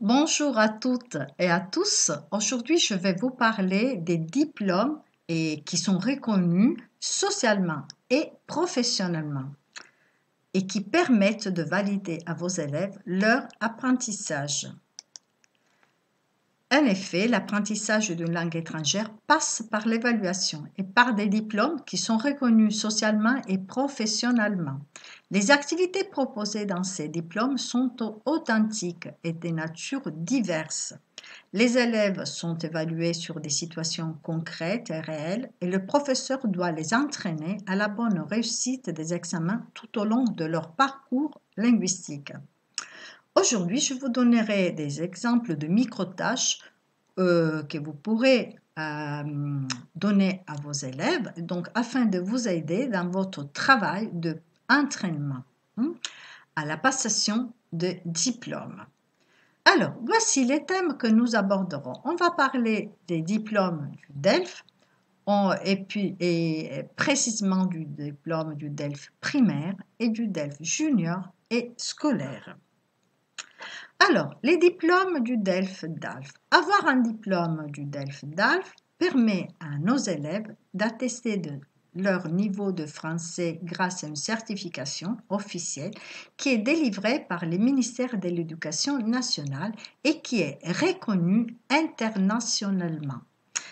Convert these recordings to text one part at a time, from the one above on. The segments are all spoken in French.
Bonjour à toutes et à tous. Aujourd'hui, je vais vous parler des diplômes qui sont reconnus socialement et professionnellement et qui permettent de valider à vos élèves leur apprentissage. En effet, l'apprentissage d'une langue étrangère passe par l'évaluation et par des diplômes qui sont reconnus socialement et professionnellement. Les activités proposées dans ces diplômes sont authentiques et de nature diverse. Les élèves sont évalués sur des situations concrètes et réelles et le professeur doit les entraîner à la bonne réussite des examens tout au long de leur parcours linguistique. Aujourd'hui, je vous donnerai des exemples de micro-tâches que vous pourrez donner à vos élèves, donc afin de vous aider dans votre travail d'entraînement à la passation de diplômes. Alors, voici les thèmes que nous aborderons. On va parler des diplômes du DELF et précisément du diplôme du DELF primaire et du DELF junior et scolaire. Alors, les diplômes du DELF-DALF. Avoir un diplôme du DELF-DALF permet à nos élèves d'attester de leur niveau de français grâce à une certification officielle qui est délivrée par le ministère de l'Éducation nationale et qui est reconnue internationalement.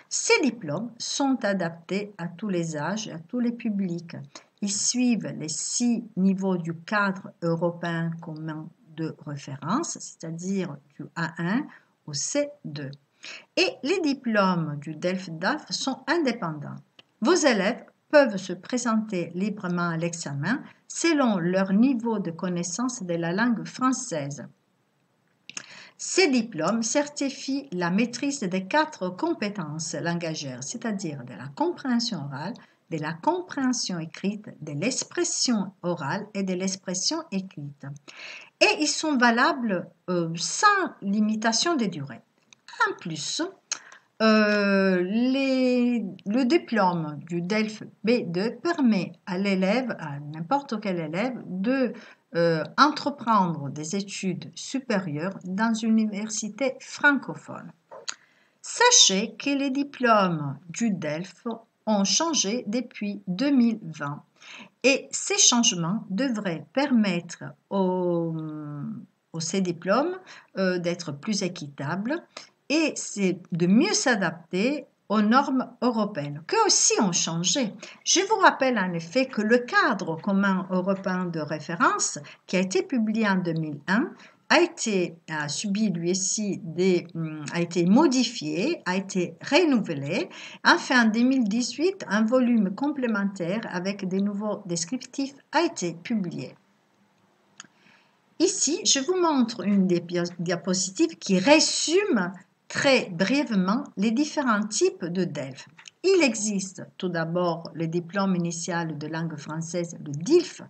Ces diplômes sont adaptés à tous les âges et à tous les publics. Ils suivent les 6 niveaux du cadre européen commun de référence, c'est-à-dire du A1 au C2. Et les diplômes du DELF-DALF sont indépendants. Vos élèves peuvent se présenter librement à l'examen selon leur niveau de connaissance de la langue française. Ces diplômes certifient la maîtrise des 4 compétences langagères, c'est-à-dire de la compréhension orale, de la compréhension écrite, de l'expression orale et de l'expression écrite. Et ils sont valables sans limitation de durée. En plus, le diplôme du DELF B2 permet à l'élève, à n'importe quel élève, de entreprendre des études supérieures dans une université francophone. Sachez que les diplômes du DELF ont changé depuis 2020 et ces changements devraient permettre ces diplômes d'être plus équitables et c'est de mieux s'adapter aux normes européennes, qui aussi ont changé. Je vous rappelle en effet que le cadre commun européen de référence, qui a été publié en 2001, a été modifié, a été renouvelé. Enfin, en 2018, un volume complémentaire avec des nouveaux descriptifs a été publié. Ici, je vous montre une diapositive qui résume très brièvement les différents types de DELF. Il existe tout d'abord le diplôme initial de langue française, le DILF,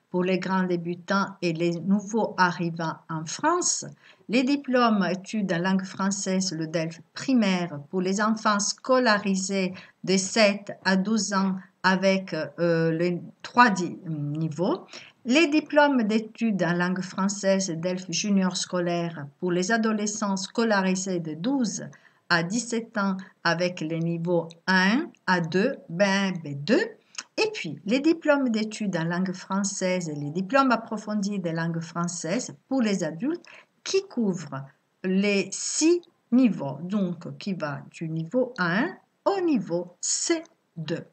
pour les grands débutants et les nouveaux arrivants en France, les diplômes études en langue française, le DELF primaire, pour les enfants scolarisés de 7 à 12 ans avec les 3 niveaux, les diplômes d'études en langue française DELF junior scolaire pour les adolescents scolarisés de 12 à 17 ans avec les niveaux A1, A2, B1, B2. Et puis, les diplômes d'études en langue française et les diplômes approfondis de langue française pour les adultes qui couvrent les 6 niveaux, donc qui va du niveau A1 au niveau C2.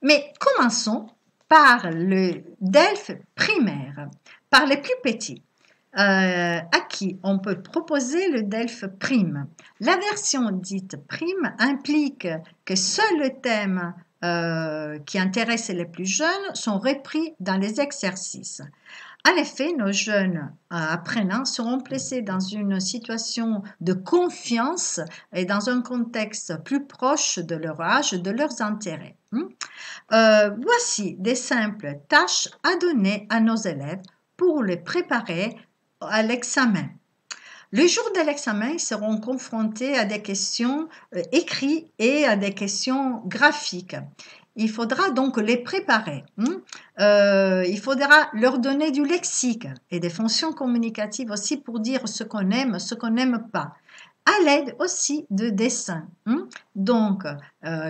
Mais commençons par le DELF primaire, par les plus petits, à qui on peut proposer le DELF prime. La version dite prime implique que seuls les thèmes qui intéressent les plus jeunes sont repris dans les exercices. En effet, nos jeunes apprenants seront placés dans une situation de confiance et dans un contexte plus proche de leur âge, de leurs intérêts. Voici des simples tâches à donner à nos élèves pour les préparer à l'examen. Le jour de l'examen, ils seront confrontés à des questions écrites et à des questions graphiques. il faudra donc les préparer. Il faudra leur donner du lexique et des fonctions communicatives aussi pour dire ce qu'on aime, ce qu'on n'aime pas, à l'aide aussi de dessins. Donc,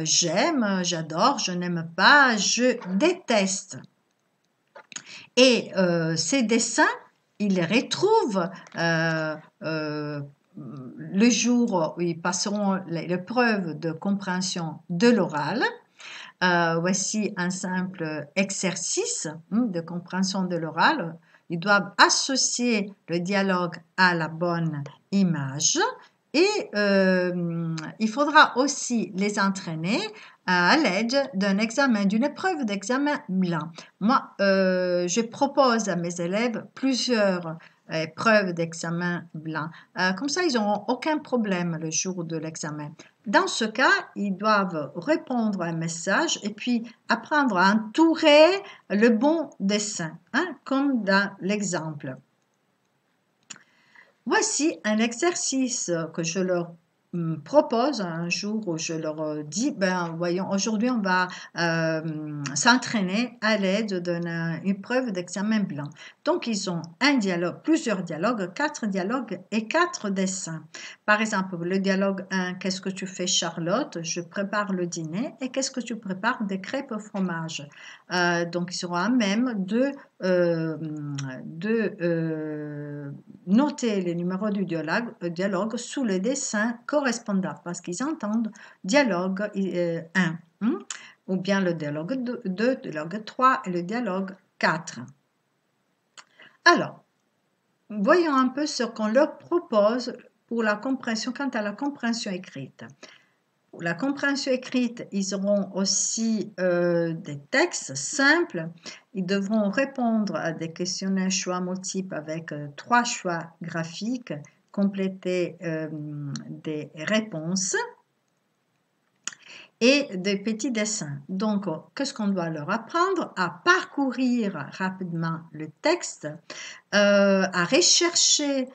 j'aime, j'adore, je n'aime pas, je déteste. Et ces dessins, ils les retrouvent le jour où ils passeront l'épreuve de compréhension de l'oral. Voici un simple exercice de compréhension de l'oral. Ils doivent associer le dialogue à la bonne image et il faudra aussi les entraîner à l'aide d'un examen, d'une épreuve d'examen blanc. Moi, je propose à mes élèves plusieurs épreuves d'examen blanc. Comme ça, ils n'auront aucun problème le jour de l'examen. Dans ce cas, ils doivent répondre à un message et puis apprendre à entourer le bon dessin, comme dans l'exemple. Voici un exercice que je leur propose un jour où je leur dis, voyons, aujourd'hui on va s'entraîner à l'aide d'une épreuve d'examen blanc. Donc ils ont un dialogue, plusieurs dialogues, 4 dialogues et 4 dessins. Par exemple, le dialogue 1, qu'est-ce que tu fais Charlotte? Je prépare le dîner. Et qu'est-ce que tu prépares? Des crêpes au fromage. Donc ils seront à même de noter les numéros du dialogue sous le dessin correspondant parce qu'ils entendent dialogue 1 ou bien le dialogue 2, dialogue 3 et le dialogue 4. Alors, voyons un peu ce qu'on leur propose pour la compréhension quant à la compréhension écrite. Pour la compréhension écrite, ils auront aussi des textes simples. Ils devront répondre à des questionnaires choix multiples avec 3 choix graphiques, compléter des réponses et des petits dessins. Donc, qu'est-ce qu'on doit leur apprendre? À parcourir rapidement le texte, à rechercher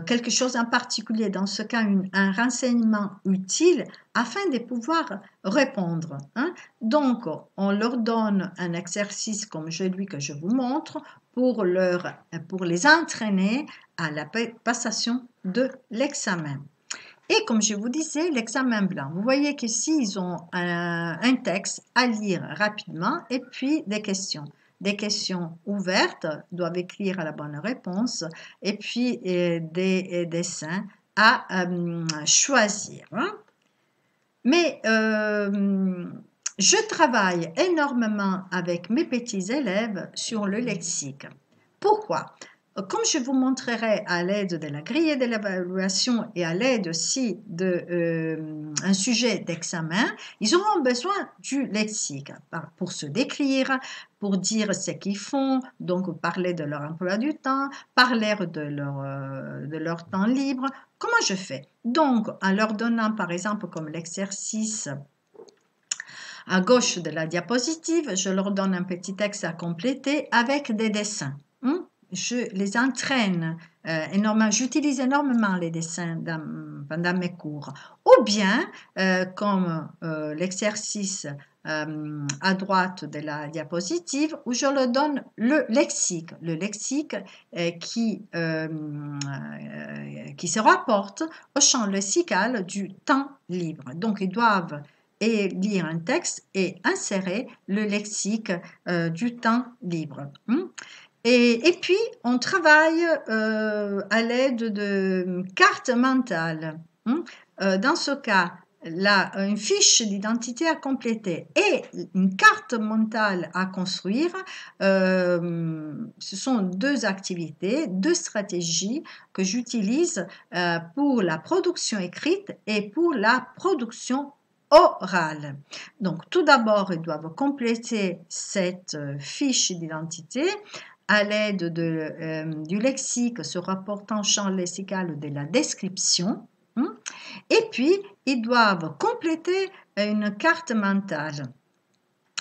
quelque chose en particulier, dans ce cas un renseignement utile, afin de pouvoir répondre. Donc, on leur donne un exercice comme celui que je vous montre pour les entraîner à la passation de l'examen. Et comme je vous disais, l'examen blanc. Vous voyez qu'ici, ils ont un texte à lire rapidement et puis des questions. Des questions ouvertes, doivent écrire à la bonne réponse et puis des dessins à choisir. Mais je travaille énormément avec mes petits élèves sur le lexique. Pourquoi ? Comme je vous montrerai à l'aide de la grille de l'évaluation et à l'aide aussi d'un sujet d'examen, ils auront besoin du lexique pour se décrire, pour dire ce qu'ils font, donc parler de leur emploi du temps, parler de leur temps libre. Comment je fais? Donc, en leur donnant par exemple comme l'exercice à gauche de la diapositive, je leur donne un petit texte à compléter avec des dessins. Je les entraîne énormément, j'utilise énormément les dessins pendant mes cours. Ou bien, comme l'exercice à droite de la diapositive, où je leur donne le lexique qui se rapporte au champ lexical du temps libre. Donc, ils doivent lire un texte et insérer le lexique du temps libre. Et puis, on travaille à l'aide de cartes mentales. Dans ce cas, une fiche d'identité à compléter et une carte mentale à construire. Ce sont 2 activités, 2 stratégies que j'utilise pour la production écrite et pour la production orale. Donc, tout d'abord, ils doivent compléter cette fiche d'identité à l'aide du lexique se rapportant au champ lexical de la description. Et puis, ils doivent compléter une carte mentale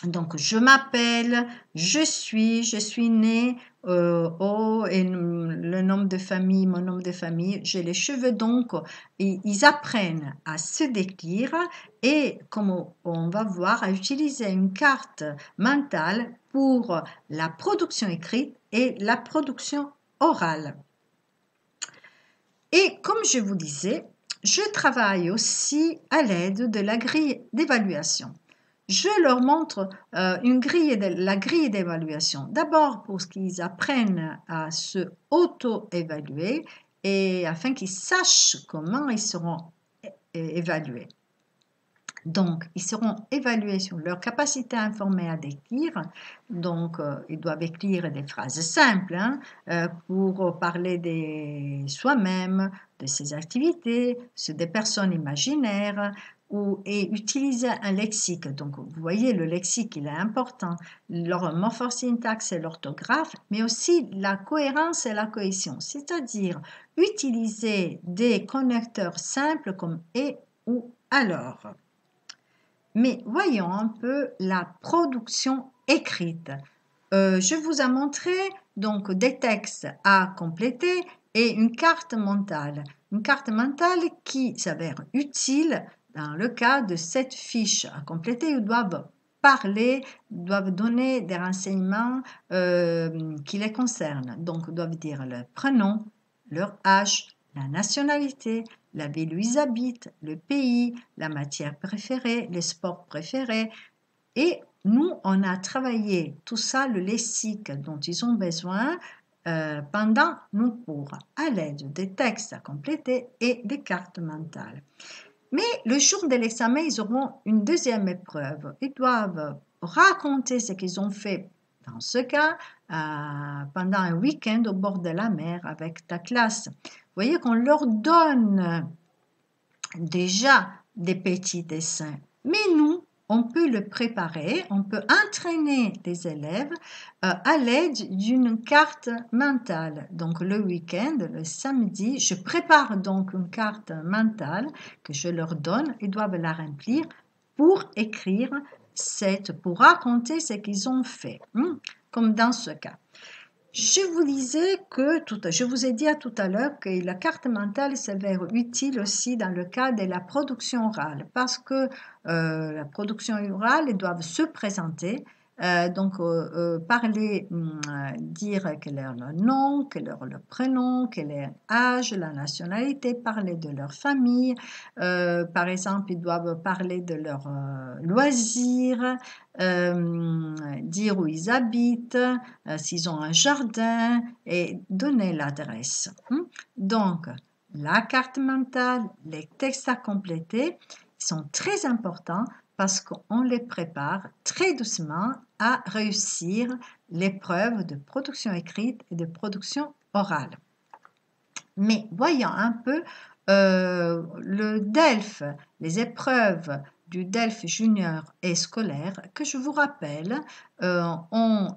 Donc, je m'appelle, je suis né, et le nom de famille, mon nom de famille, j'ai les cheveux. Donc, ils apprennent à se décrire et, comme on va voir, à utiliser une carte mentale pour la production écrite et la production orale. Et comme je vous disais, je travaille aussi à l'aide de la grille d'évaluation. Je leur montre la grille d'évaluation. D'abord pour qu'ils apprennent à se auto-évaluer et afin qu'ils sachent comment ils seront évalués. Donc, ils seront évalués sur leur capacité à informer, à décrire. Donc, ils doivent écrire des phrases simples pour parler de soi-même, de ses activités, des personnes imaginaires et utiliser un lexique. Donc, vous voyez, le lexique, il est important. Leur morphosyntaxe et l'orthographe, mais aussi la cohérence et la cohésion, c'est-à-dire utiliser des connecteurs simples comme et ou alors. Mais voyons un peu la production écrite. Je vous ai montré donc des textes à compléter et une carte mentale. Une carte mentale qui s'avère utile dans le cas de cette fiche à compléter. Ils doivent parler, doivent donner des renseignements qui les concernent. Donc, ils doivent dire leur prénom, leur âge, la nationalité, la ville où ils habitent, le pays, la matière préférée, les sports préférés. Et nous, on a travaillé tout ça, le lexique dont ils ont besoin pendant nos cours, à l'aide des textes à compléter et des cartes mentales. Mais le jour de l'examen, ils auront une deuxième épreuve. Ils doivent raconter ce qu'ils ont fait, dans ce cas, pendant un week-end au bord de la mer avec ta classe. Vous voyez qu'on leur donne déjà des petits dessins, mais nous, on peut le préparer, on peut entraîner les élèves à l'aide d'une carte mentale. Donc le week-end, le samedi, je prépare donc une carte mentale que je leur donne. Ils doivent la remplir pour écrire pour raconter ce qu'ils ont fait, comme dans ce cas. Je vous ai dit tout à l'heure que la carte mentale s'avère utile aussi dans le cas de la production orale parce que la production orale, ils doivent se présenter, parler, dire quel est leur nom, quel est leur prénom, quel est l'âge, la nationalité, parler de leur famille. Par exemple, ils doivent parler de leurs loisirs, dire où ils habitent, s'ils ont un jardin et donner l'adresse. Donc, la carte mentale, les textes à compléter sont très importants parce qu'on les prépare très doucement à réussir l'épreuve de production écrite et de production orale. Mais voyons un peu le DELF, les épreuves du DELF junior et scolaire que je vous rappelle ont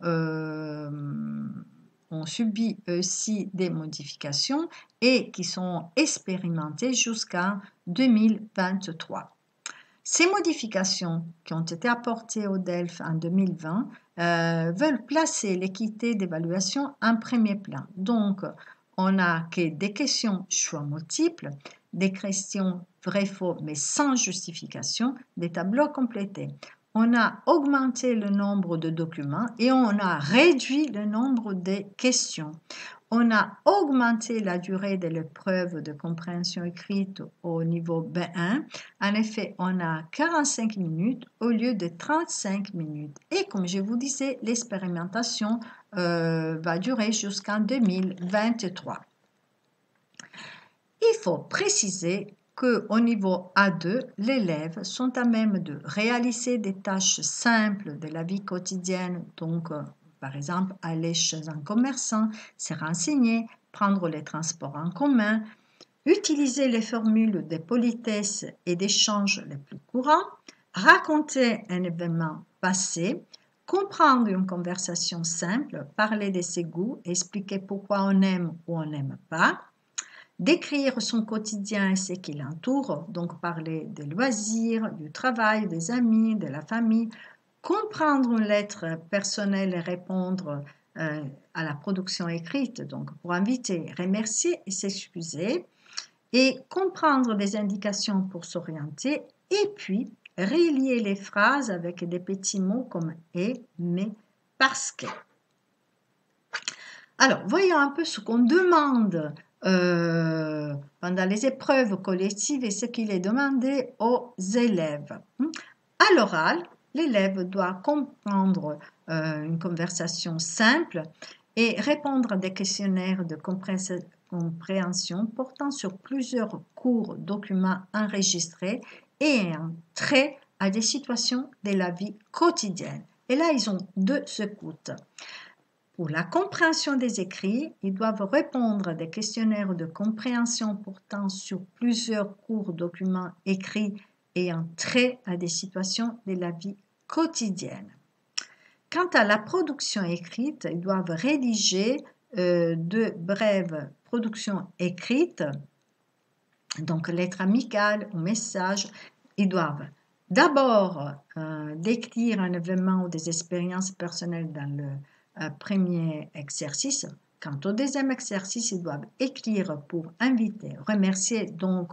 subi aussi des modifications et qui sont expérimentées jusqu'en 2023. Ces modifications qui ont été apportées au DELF en 2020 veulent placer l'équité d'évaluation en premier plan. Donc, on n'a que des questions choix multiples, des questions vrai-faux mais sans justification, des tableaux complétés. On a augmenté le nombre de documents et on a réduit le nombre de questions. On a augmenté la durée de l'épreuve de compréhension écrite au niveau B1. En effet, on a 45 minutes au lieu de 35 minutes. Et comme je vous disais, l'expérimentation va durer jusqu'en 2023. Il faut préciser qu'au niveau A2, les élèves sont à même de réaliser des tâches simples de la vie quotidienne, donc par exemple aller chez un commerçant, se renseigner, prendre les transports en commun, utiliser les formules de politesse et d'échange les plus courants, raconter un événement passé, comprendre une conversation simple, parler de ses goûts, expliquer pourquoi on aime ou on n'aime pas, décrire son quotidien et ce qui l'entoure, donc parler des loisirs, du travail, des amis, de la famille, comprendre une lettre personnelle et répondre à la production écrite, donc pour inviter, remercier et s'excuser, et comprendre des indications pour s'orienter, et puis relier les phrases avec des petits mots comme et, mais, parce que. Alors, voyons un peu ce qu'on demande pendant les épreuves collectives et ce qu'il est demandé aux élèves. À l'oral, l'élève doit comprendre une conversation simple et répondre à des questionnaires de compréhension portant sur plusieurs courts documents enregistrés et un trait à des situations de la vie quotidienne. Et là, ils ont 2 écoutes. Pour la compréhension des écrits, ils doivent répondre à des questionnaires de compréhension portant sur plusieurs courts documents écrits et un trait à des situations de la vie quotidienne. Quant à la production écrite, ils doivent rédiger de brèves productions écrites, donc lettres amicales ou messages. Ils doivent d'abord décrire un événement ou des expériences personnelles dans le premier exercice. Quant au deuxième exercice, ils doivent écrire pour inviter, remercier, donc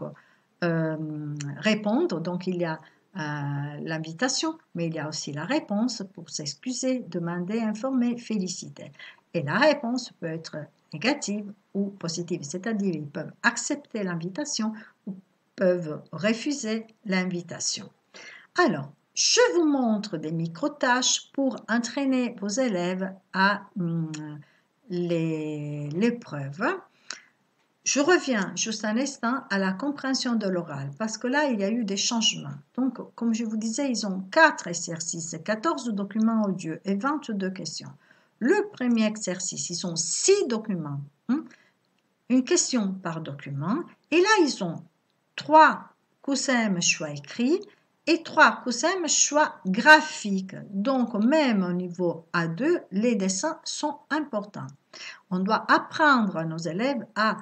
répondre. Donc il y a l'invitation, mais il y a aussi la réponse pour s'excuser, demander, informer, féliciter. Et la réponse peut être négative ou positive, c'est-à-dire ils peuvent accepter l'invitation ou peuvent refuser l'invitation. Alors, je vous montre des micro-tâches pour entraîner vos élèves à l'épreuve. Je reviens juste un instant à la compréhension de l'oral, parce que là, il y a eu des changements. Donc, comme je vous disais, ils ont 4 exercices, 14 documents audio et 22 questions. Le premier exercice, ils ont 6 documents, une question par document, et là, ils ont 3 QCM choix écrits et 3 QCM choix graphiques. Donc, même au niveau A2, les dessins sont importants. On doit apprendre à nos élèves à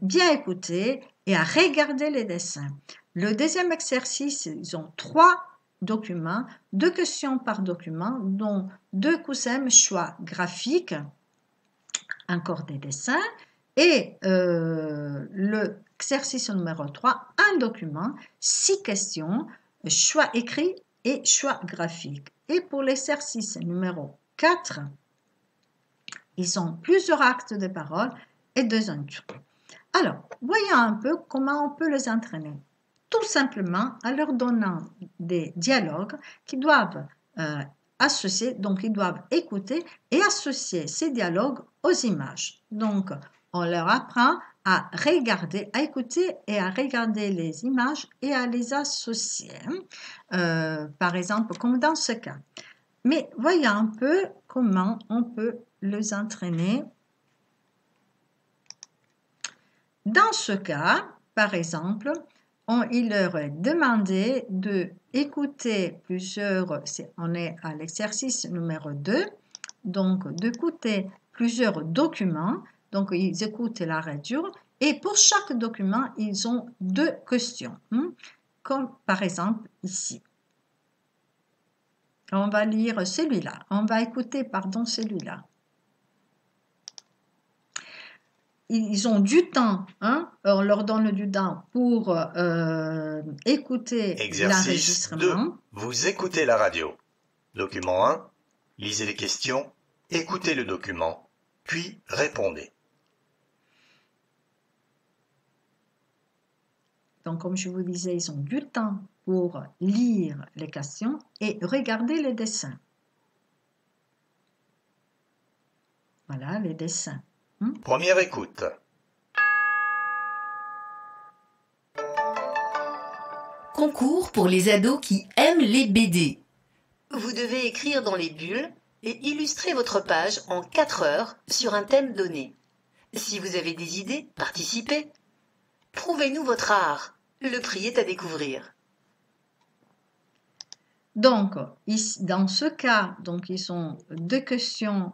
bien écouter et à regarder les dessins. Le deuxième exercice, ils ont 3 documents, 2 questions par document, dont 2 QCM choix graphiques, encore des dessins, et l'exercice numéro 3, un document, 6 questions, choix écrit et choix graphique. Et pour l'exercice numéro 4, ils ont plusieurs actes de parole et 2 intros. Alors, voyons un peu comment on peut les entraîner. Tout simplement en leur donnant des dialogues qui doivent associer, donc ils doivent écouter et associer ces dialogues aux images. Donc, on leur apprend à regarder, à écouter et à regarder les images et à les associer. Par exemple, comme dans ce cas. Mais voyons un peu comment on peut les entraîner. Dans ce cas, par exemple, il leur est demandé d'écouter plusieurs, on est à l'exercice numéro 2, donc d'écouter plusieurs documents, donc ils écoutent la radio, et pour chaque document, ils ont 2 questions, comme par exemple ici. On va lire celui-là, on va écouter, pardon, celui-là. Ils ont du temps, on leur donne du temps pour écouter l'enregistrement. 2. Vous écoutez la radio. Document 1. Lisez les questions, écoutez le document, puis répondez. Donc, comme je vous disais, ils ont du temps pour lire les questions et regarder les dessins. Voilà, les dessins. Première écoute. Concours pour les ados qui aiment les BD. Vous devez écrire dans les bulles et illustrer votre page en 4 heures sur un thème donné. Si vous avez des idées, participez. Prouvez-nous votre art. Le prix est à découvrir. Donc, dans ce cas, donc, ils ont 2 questions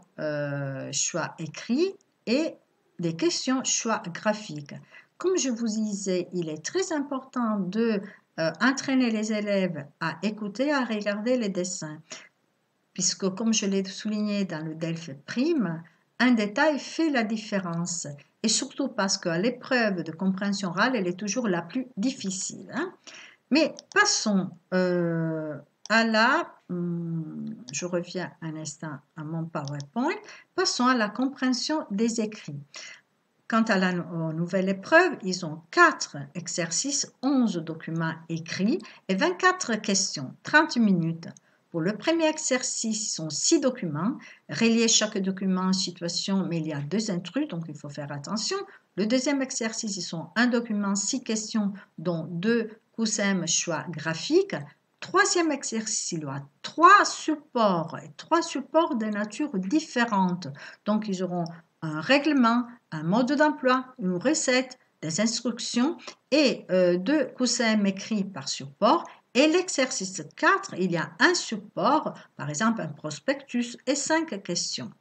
choix écrits et des questions choix graphiques. Comme je vous disais, il est très important de entraîner les élèves à écouter, à regarder les dessins. puisque comme je l'ai souligné dans le DELF prime, un détail fait la différence, et surtout parce que l'épreuve de compréhension orale, elle est toujours la plus difficile. Hein. Mais passons à je reviens un instant à mon PowerPoint, passons à la compréhension des écrits. Quant à la nouvelle épreuve, ils ont 4 exercices, 11 documents écrits et 24 questions, 30 minutes. Pour le premier exercice, ils sont 6 documents, relier chaque document en situation, mais il y a 2 intrus, donc il faut faire attention. Le deuxième exercice, ils sont un document, 6 questions, dont 2 QCM choix graphiques. Troisième exercice, il y aura 3 supports, et 3 supports de nature différente. Donc, ils auront un règlement, un mode d'emploi, une recette, des instructions et 2 QCM écrits par support. Et l'exercice 4, il y a un support, par exemple un prospectus et 5 questions.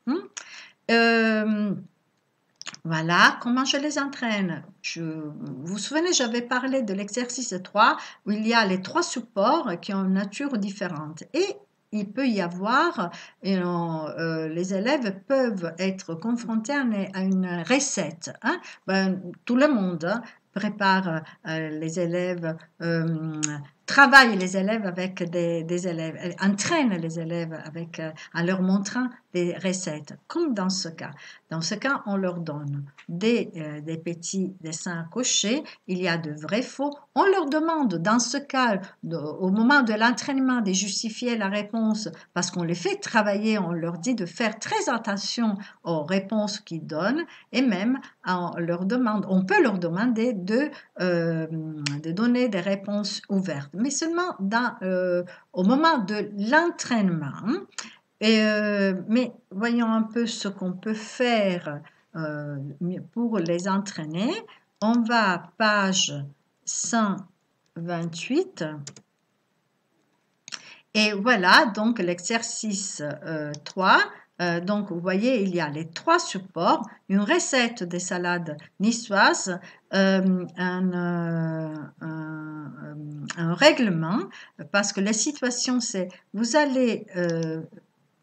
Voilà comment je les entraîne. Vous vous souvenez, j'avais parlé de l'exercice 3 où il y a les 3 supports qui ont une nature différente. Et il peut y avoir, les élèves peuvent être confrontés à une recette. Hein. Tout le monde prépare les élèves, travaille les élèves avec des élèves, entraîne les élèves avec, en leur montrant des recettes, comme dans ce cas. Dans ce cas, on leur donne des petits dessins cochés, il y a de vrais faux. On leur demande, dans ce cas, au moment de l'entraînement, de justifier la réponse, parce qu'on les fait travailler, on leur dit de faire très attention aux réponses qu'ils donnent, et même on peut leur demander de donner des réponses ouvertes, mais seulement au moment de l'entraînement. Hein. Mais voyons un peu ce qu'on peut faire pour les entraîner. On va à page 128 et voilà donc l'exercice 3. Donc vous voyez, il y a les 3 supports, une recette des salades niçoises, un règlement, parce que la situation c'est vous allez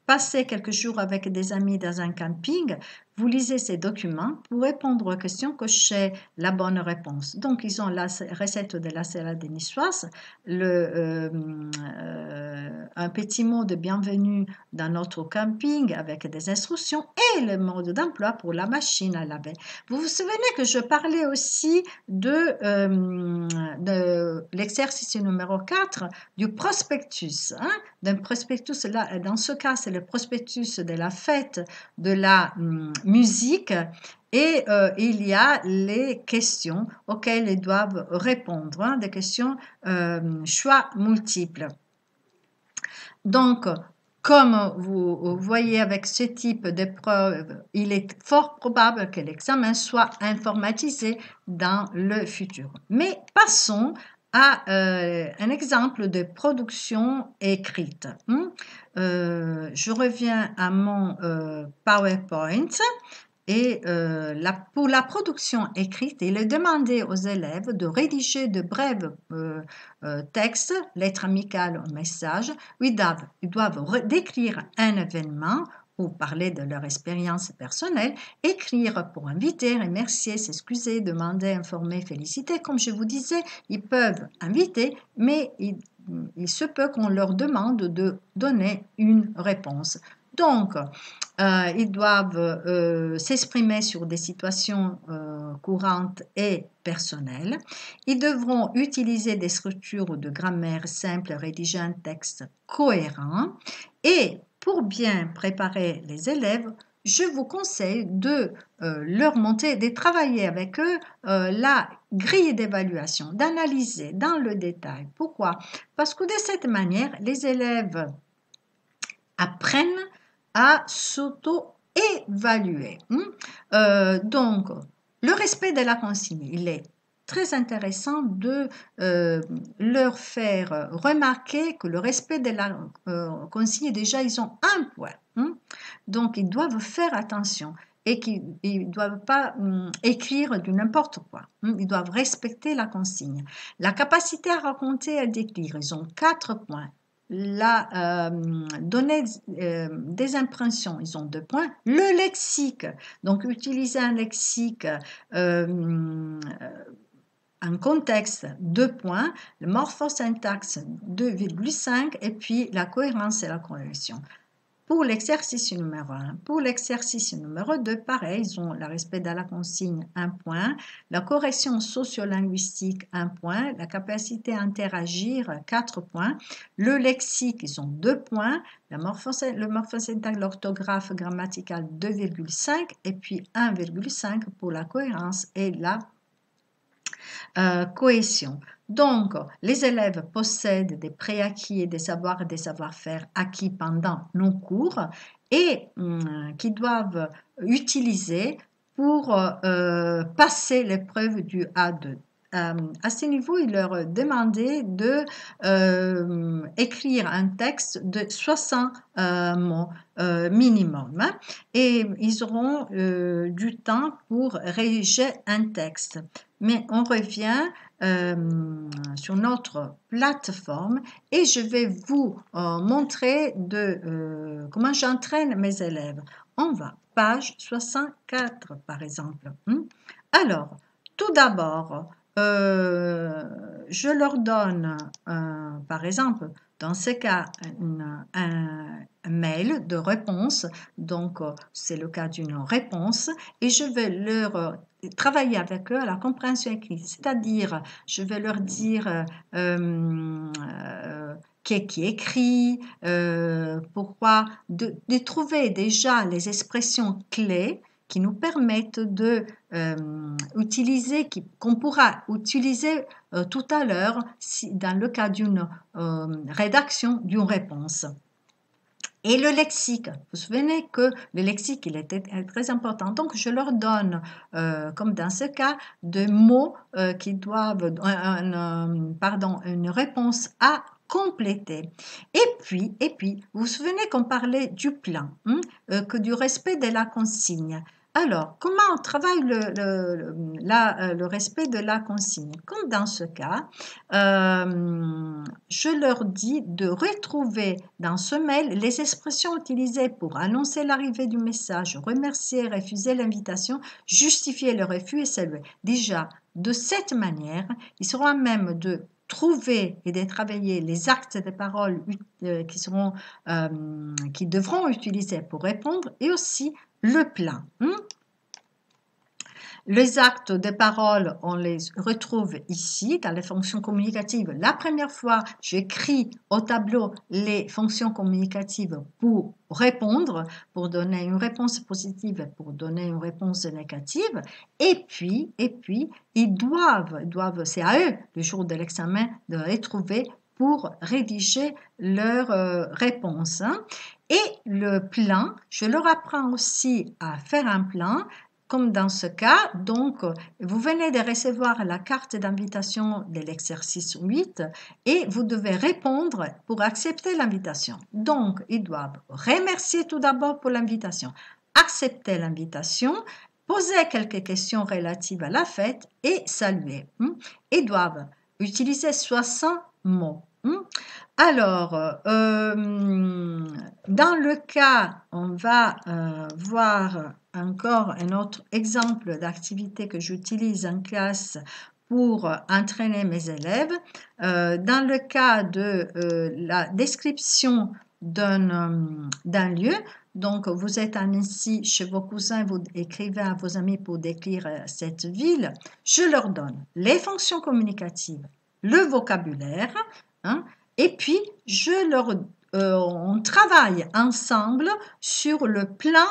passer quelques jours avec des amis dans un camping, vous lisez ces documents pour répondre aux questions, cocher la bonne réponse. Donc, ils ont la recette de la salade niçoise, un petit mot de bienvenue dans notre camping avec des instructions et le mode d'emploi pour la machine à laver. Vous vous souvenez que je parlais aussi de l'exercice numéro 4 du prospectus. Hein? D'un prospectus, là, dans ce cas, c'est le prospectus de la fête de la musique et il y a les questions auxquelles ils doivent répondre, hein, des questions choix multiples. Donc, comme vous voyez avec ce type d'épreuve, il est fort probable que l'examen soit informatisé dans le futur. Mais passons à un exemple de production écrite. Je reviens à mon PowerPoint et pour la production écrite, il est demandé aux élèves de rédiger de brèves textes, lettres amicales ou messages, où ils doivent décrire un événement ou parler de leur expérience personnelle, écrire pour inviter, remercier, s'excuser, demander, informer, féliciter. Comme je vous disais, ils peuvent inviter, mais il se peut qu'on leur demande de donner une réponse. Donc, ils doivent s'exprimer sur des situations courantes et personnelles. Ils devront utiliser des structures de grammaire simples, rédiger un texte cohérent. Et pour bien préparer les élèves, je vous conseille de leur monter, de travailler avec eux la grille d'évaluation, d'analyser dans le détail. Pourquoi? Parce que de cette manière, les élèves apprennent à s'auto-évaluer. Donc, le respect de la consigne, il est très intéressant de leur faire remarquer que le respect de la consigne, déjà, ils ont un point. Donc, ils doivent faire attention et qu'ils ne doivent pas écrire du n'importe quoi. Ils doivent respecter la consigne. La capacité à raconter et à décrire, ils ont 4 points. donner des impressions, ils ont 2 points. Le lexique, donc utiliser un lexique, un contexte, 2 points. Le morphosyntaxe, 2,5 et puis la cohérence et la corrélation. Pour l'exercice numéro 1. Pour l'exercice numéro 2, pareil, ils ont le respect de la consigne, 1 point, la correction sociolinguistique, 1 point, la capacité à interagir, 4 points, le lexique, ils ont 2 points, le morphosyntaxe, l'orthographe grammaticale, 2,5 et puis 1,5 pour la cohérence et la cohésion. Donc, les élèves possèdent des préacquis et des savoirs et des savoir-faire acquis pendant nos cours et qui doivent utiliser pour passer l'épreuve du A2. À ce niveau, il leur demandait de écrire un texte de 60 mots minimum et ils auront du temps pour rédiger un texte. Mais on revient sur notre plateforme et je vais vous montrer comment j'entraîne mes élèves. On va page 64 par exemple. Alors, tout d'abord, je leur donne par exemple dans ce cas un mail de réponse, donc c'est le cas d'une réponse et je vais leur travailler avec eux à la compréhension écrite, c'est-à-dire je vais leur dire qui écrit, pourquoi, de trouver déjà les expressions clés qui nous permettent de utiliser, qu'on pourra utiliser tout à l'heure dans le cas d'une rédaction d'une réponse. Et le lexique, vous vous souvenez que le lexique, il était très important. Donc, je leur donne, comme dans ce cas, des mots qui doivent, une réponse à compléter. Et puis, vous vous souvenez qu'on parlait du plan, que du respect de la consigne. Alors, comment on travaille le respect de la consigne? Comme dans ce cas, je leur dis de retrouver dans ce mail les expressions utilisées pour annoncer l'arrivée du message, remercier, refuser l'invitation, justifier le refus et saluer. Déjà, de cette manière, ils seront à même de trouver et de travailler les actes de parole qui devront utiliser pour répondre et aussi le plan. Les actes de parole, on les retrouve ici dans les fonctions communicatives. La première fois, j'écris au tableau les fonctions communicatives pour répondre, pour donner une réponse positive, pour donner une réponse négative. Et puis, ils doivent, c'est à eux, le jour de l'examen, de retrouver pour rédiger leur réponse. Et le plan, je leur apprends aussi à faire un plan, comme dans ce cas. Donc, vous venez de recevoir la carte d'invitation de l'exercice 8 et vous devez répondre pour accepter l'invitation. Donc, ils doivent remercier tout d'abord pour l'invitation, accepter l'invitation, poser quelques questions relatives à la fête et saluer. Ils doivent utiliser 60 mots. Alors, dans le cas, on va voir encore un autre exemple d'activité que j'utilise en classe pour entraîner mes élèves. Dans le cas de la description d'un lieu, donc vous êtes ainsi chez vos cousins, vous écrivez à vos amis pour décrire cette ville, je leur donne les fonctions communicatives, le vocabulaire, et puis on travaille ensemble sur le plan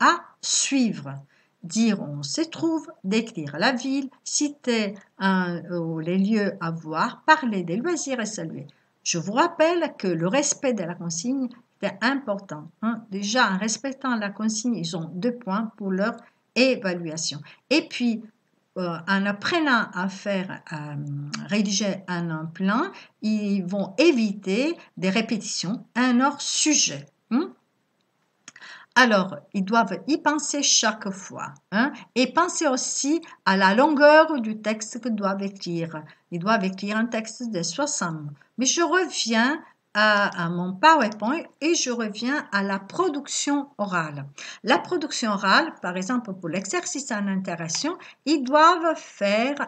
à suivre. Dire où on se trouve, décrire la ville, citer les lieux à voir, parler des loisirs et saluer. Je vous rappelle que le respect de la consigne est important. Déjà, en respectant la consigne, ils ont 2 points pour leur évaluation. Et puis, en apprenant à rédiger un plan, ils vont éviter des répétitions à un hors sujet. Alors, ils doivent y penser chaque fois et penser aussi à la longueur du texte qu'ils doivent écrire. Ils doivent écrire un texte de 60 mots. Mais je reviens à mon PowerPoint et je reviens à la production orale. La production orale, par exemple, pour l'exercice en interaction, ils doivent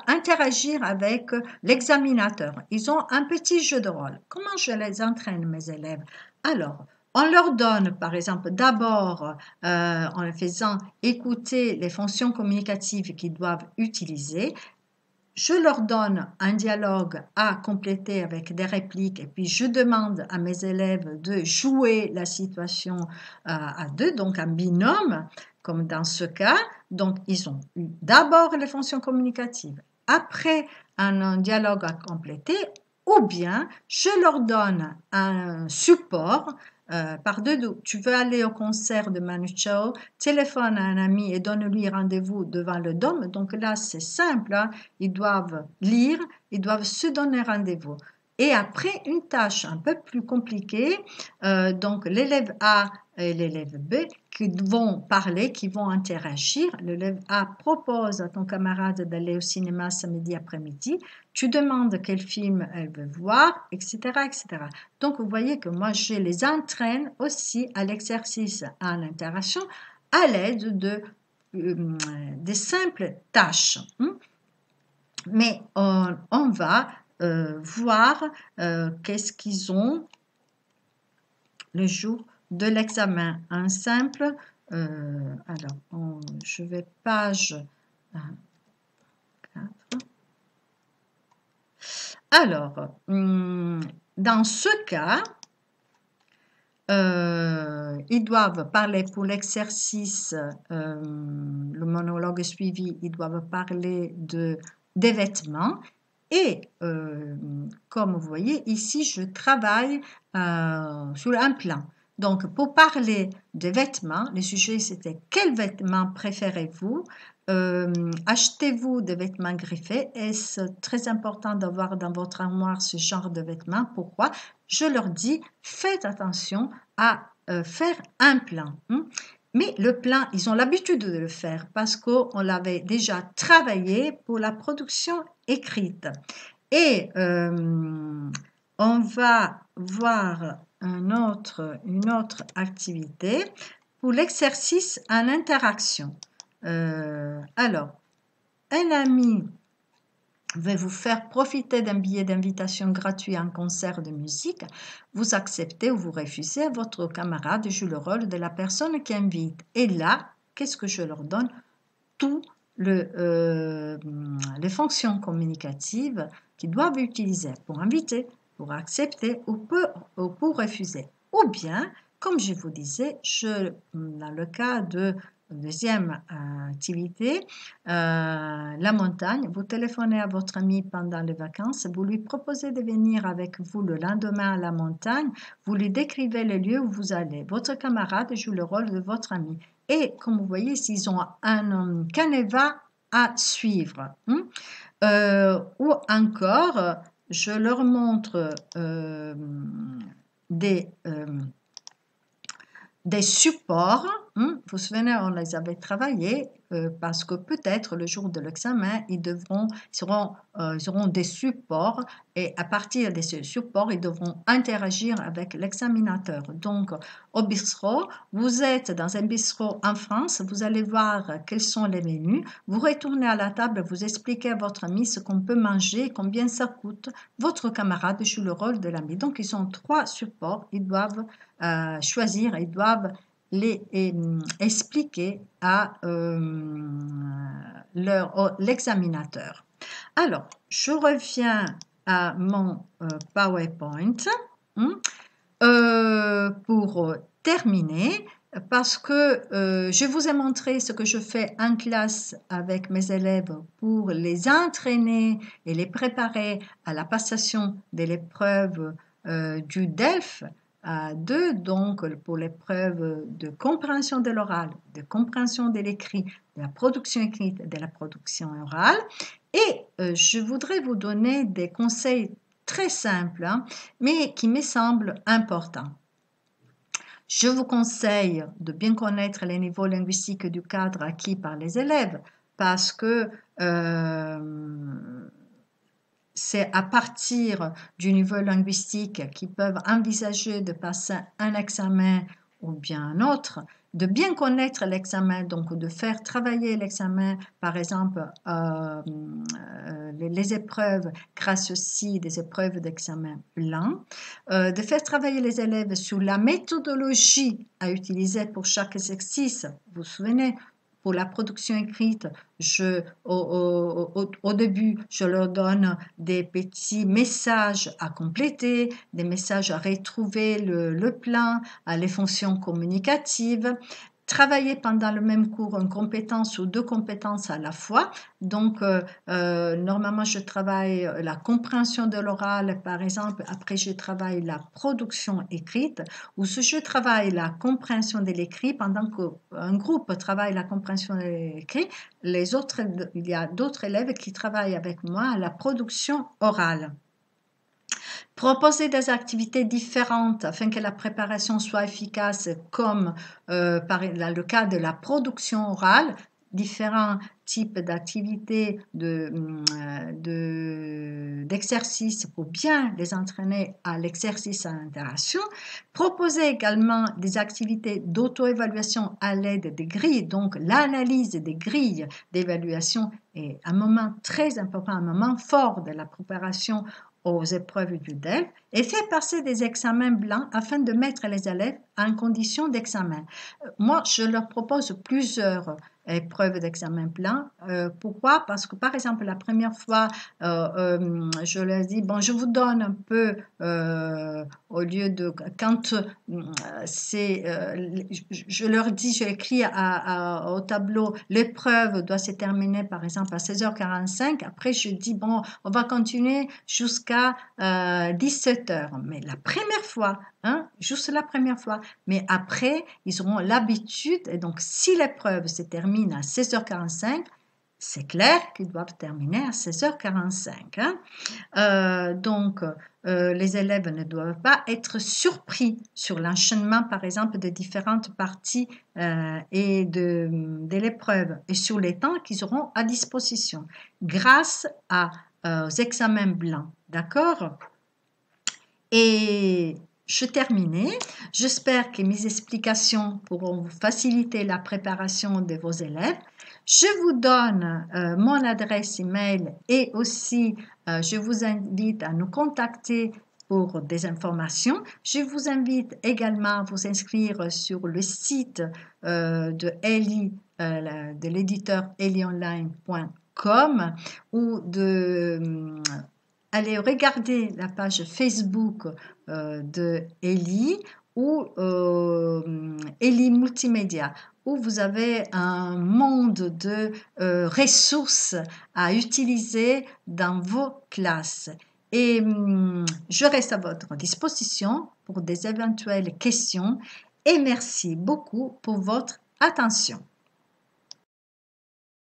interagir avec l'examinateur. Ils ont un petit jeu de rôle. Comment je les entraîne, mes élèves? Alors, on leur donne, par exemple, d'abord, en les faisant écouter les fonctions communicatives qu'ils doivent utiliser. Je leur donne un dialogue à compléter avec des répliques et puis je demande à mes élèves de jouer la situation à deux, donc un binôme, comme dans ce cas. Donc, ils ont eu d'abord les fonctions communicatives, après un dialogue à compléter, ou bien je leur donne un support. Tu veux aller au concert de Manu Chao, téléphone à un ami et donne-lui rendez-vous devant le dôme. Donc là, c'est simple, hein. Ils doivent lire, ils doivent se donner rendez-vous. Et après, une tâche un peu plus compliquée, donc l'élève A et l'élève B qui vont parler, qui vont interagir. L'élève A propose à ton camarade d'aller au cinéma samedi après-midi. Tu demandes quel film elle veut voir, etc., etc. Donc, vous voyez que moi, je les entraîne aussi à l'exercice en interaction à l'aide des simples tâches. Mais on va voir qu'est-ce qu'ils ont le jour de l'examen. Un simple, alors, je vais page 4. Alors, dans ce cas, ils doivent parler pour l'exercice, le monologue suivi, ils doivent parler des vêtements. Et comme vous voyez, ici, je travaille sur un plan. Donc, pour parler des vêtements, le sujet c'était quels vêtements préférez-vous? Achetez-vous des vêtements griffés? Est-ce très important d'avoir dans votre armoire ce genre de vêtements? Pourquoi? Je leur dis, faites attention à faire un plan. Mais le plan, ils ont l'habitude de le faire parce qu'on l'avait déjà travaillé pour la production écrite. Et on va voir une autre activité pour l'exercice en interaction. Alors, un ami va vous faire profiter d'un billet d'invitation gratuit à un concert de musique. Vous acceptez ou vous refusez, votre camarade joue le rôle de la personne qui invite. Et là, qu'est-ce que je leur donne? Toutes les fonctions communicatives qu'ils doivent utiliser pour inviter, pour accepter ou pour refuser. Ou bien, comme je vous disais, dans le cas de deuxième activité, la montagne, vous téléphonez à votre ami pendant les vacances, vous lui proposez de venir avec vous le lendemain à la montagne, vous lui décrivez le lieu où vous allez. Votre camarade joue le rôle de votre ami. Et comme vous voyez, s'ils ont un canevas à suivre. Ou encore, je leur montre des supports. Vous vous souvenez, on les avait travaillés parce que peut-être le jour de l'examen, ils auront des supports et à partir de ces supports, ils devront interagir avec l'examinateur. Donc, au bistrot, vous êtes dans un bistrot en France, vous allez voir quels sont les menus, vous retournez à la table, vous expliquez à votre ami ce qu'on peut manger, combien ça coûte. Votre camarade joue le rôle de l'ami. Donc, ils ont 3 supports, ils doivent choisir, ils doivent les expliquer à l'examinateur. Alors, je reviens à mon PowerPoint pour terminer parce que je vous ai montré ce que je fais en classe avec mes élèves pour les entraîner et les préparer à la passation de l'épreuve du DELF à 2, donc pour l'épreuve de compréhension de l'oral, de compréhension de l'écrit, de la production écrite, de la production orale. Et je voudrais vous donner des conseils très simples, mais qui me semblent importants. Je vous conseille de bien connaître les niveaux linguistiques du cadre acquis par les élèves parce que c'est à partir du niveau linguistique qu'ils peuvent envisager de passer un examen ou bien un autre, de bien connaître l'examen, donc de faire travailler l'examen, par exemple, les épreuves, grâce aussi des épreuves d'examen blanc, de faire travailler les élèves sur la méthodologie à utiliser pour chaque exercice. Vous vous souvenez, pour la production écrite, au début, je leur donne des petits messages à compléter, des messages à retrouver le plan, les fonctions communicatives. Travailler pendant le même cours une compétence ou deux compétences à la fois. Donc, normalement, je travaille la compréhension de l'oral, par exemple. Après, je travaille la production écrite, ou si je travaille la compréhension de l'écrit, pendant qu'un groupe travaille la compréhension de l'écrit, il y a d'autres élèves qui travaillent avec moi à la production orale. Proposer des activités différentes afin que la préparation soit efficace, comme dans le cas de la production orale, différents types d'activités, d'exercices pour bien les entraîner à l'exercice à l'interaction. Proposer également des activités d'auto-évaluation à l'aide des grilles, donc l'analyse des grilles d'évaluation est un moment très important, un moment fort de la préparation aux épreuves du DELF et faire passer des examens blancs afin de mettre les élèves en condition d'examen. Moi, je leur propose plusieurs épreuves d'examen blanc. Pourquoi? Parce que, par exemple, la première fois, je leur dis, bon, je vous donne un peu, au lieu de, quand je leur dis, j'écris au tableau, l'épreuve doit se terminer, par exemple, à 16h45. Après, je dis, bon, on va continuer jusqu'à 17h. Mais la première fois, juste la première fois. Mais après, ils auront l'habitude. Et donc, si l'épreuve se termine à 16h45, c'est clair qu'ils doivent terminer à 16h45. Donc, les élèves ne doivent pas être surpris sur l'enchaînement, par exemple, de différentes parties et de l'épreuve et sur les temps qu'ils auront à disposition grâce aux examens blancs. D'accord? Et je terminais. J'espère que mes explications pourront vous faciliter la préparation de vos élèves. Je vous donne mon adresse email et aussi je vous invite à nous contacter pour des informations. Je vous invite également à vous inscrire sur le site de Eli, de l'éditeur elionline.com ou allez regarder la page Facebook de Eli ou Eli Multimédia, où vous avez un monde de ressources à utiliser dans vos classes. Et je reste à votre disposition pour des éventuelles questions et merci beaucoup pour votre attention.